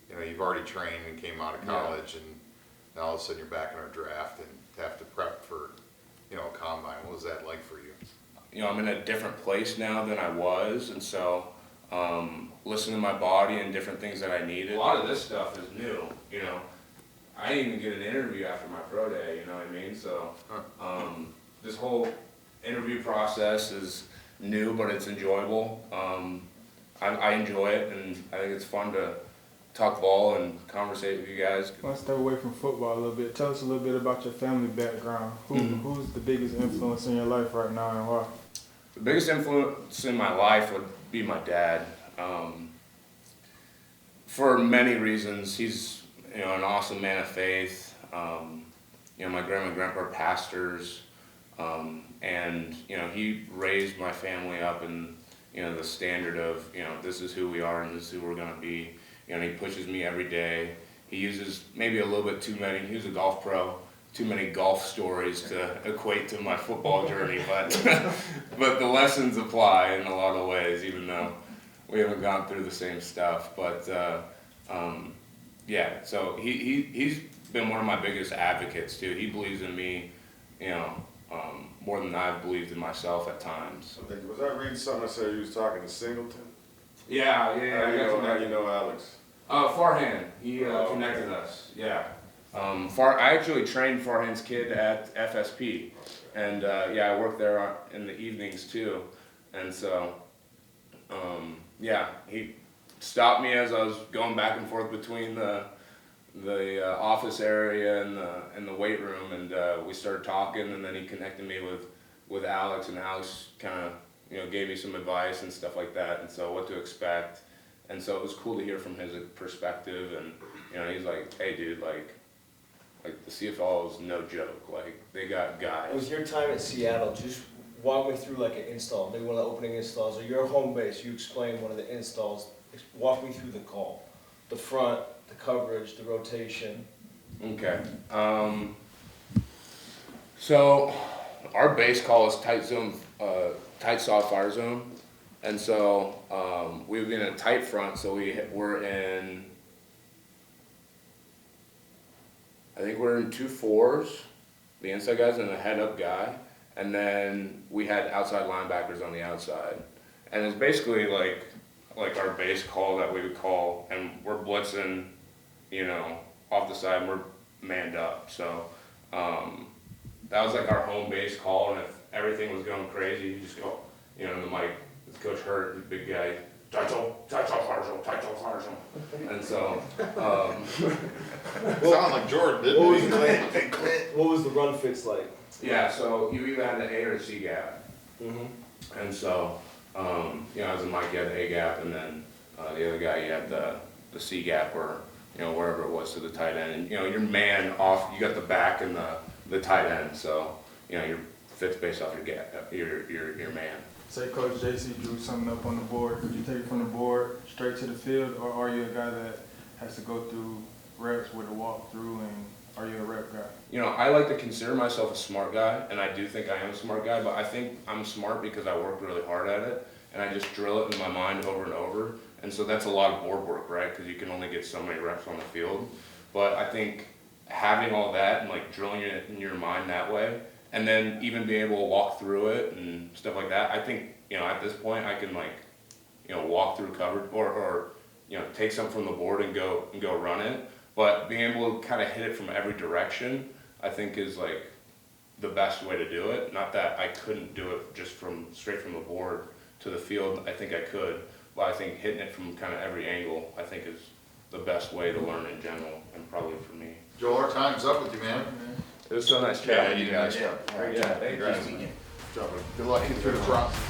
you've already trained and came out of college, and now all of a sudden you're back in our draft and have to prep for, a combine. What was that like for you? I'm in a different place now than I was, and so listening to my body and different things that I needed. A lot of this stuff is new, I didn't even get an interview after my pro day, you know what I mean? So this whole interview process is new, but it's enjoyable. I enjoy it, and I think it's fun to talk ball and conversate with you guys. Let's step away from football a little bit. Tell us a little bit about your family background. Who's the biggest influence in your life right now, and why? The biggest influence in my life would be my dad. For many reasons, he's an awesome man of faith. My grandma and grandpa are pastors, and he raised my family up in the standard of this is who we are and this is who we're gonna be. He pushes me every day. He uses maybe a little bit too many. He was a golf pro. Too many golf stories to equate to my football journey, but the lessons apply in a lot of ways, even though we haven't gone through the same stuff. But so he's been one of my biggest advocates too. He believes in me, more than I've believed in myself at times. Was I reading something that said you was talking to Singleton? Yeah. How you know Alex? Farhan, he connected us. Yeah. I actually trained Farhan's kid at FSP, and I worked there in the evenings too, and so he stopped me as I was going back and forth between the office area and the weight room, and we started talking, and then he connected me with Alex, and Alex kind of gave me some advice and stuff like that, and so what to expect, and so it was cool to hear from his perspective, and he's like, hey dude, like the CFL is no joke. Like they got guys. It was your time at Seattle. Just walk me through like an install, maybe one of the opening installs, or your home base. You explain one of the installs. Walk me through the call, the front, the coverage, the rotation. Okay. So our base call is tight zone, tight soft fire zone, and so we've been in a tight front. So we're in. I think we're in 2-4s, the inside guys and the head-up guy, and then we had outside linebackers on the outside. And it's basically like our base call that we would call, and we're blitzing, off the side, and we're manned up. So that was like our home base call, and if everything was going crazy, you just go, the mic, it's Coach Hurt, the big guy, tight partial. And so, Sound like Jordan, didn't What was the run fix like? yeah, so you either had the A or the C gap. Mm-hmm. And so, as a Mike, you had the A gap, and then the other guy, you had the C gap, or, wherever it was to the tight end. And, your man off, you got the back and the tight end, so, your fifth base off your gap, your man. Say Coach JC drew something up on the board. Could you take it from the board straight to the field, or are you a guy that has to go through reps with a walkthrough, and are you a rep guy? I like to consider myself a smart guy, and I do think I am a smart guy, but I think I'm smart because I work really hard at it, and I just drill it in my mind over and over, and so that's a lot of board work, right, because you can only get so many reps on the field, but I think having all that and drilling it in your mind that way, and then even be able to walk through it and stuff like that, I think, at this point I can walk through coverage or take something from the board and go run it. But being able to kind of hit it from every direction, I think is the best way to do it. Not that I couldn't do it just straight from the board to the field. I think I could, but I think hitting it from kind of every angle, I think is the best way to learn in general, and probably for me. Joel, our time's up with you, man. It was so nice chatting with you guys. Yeah. Thank you. Good luck through the process.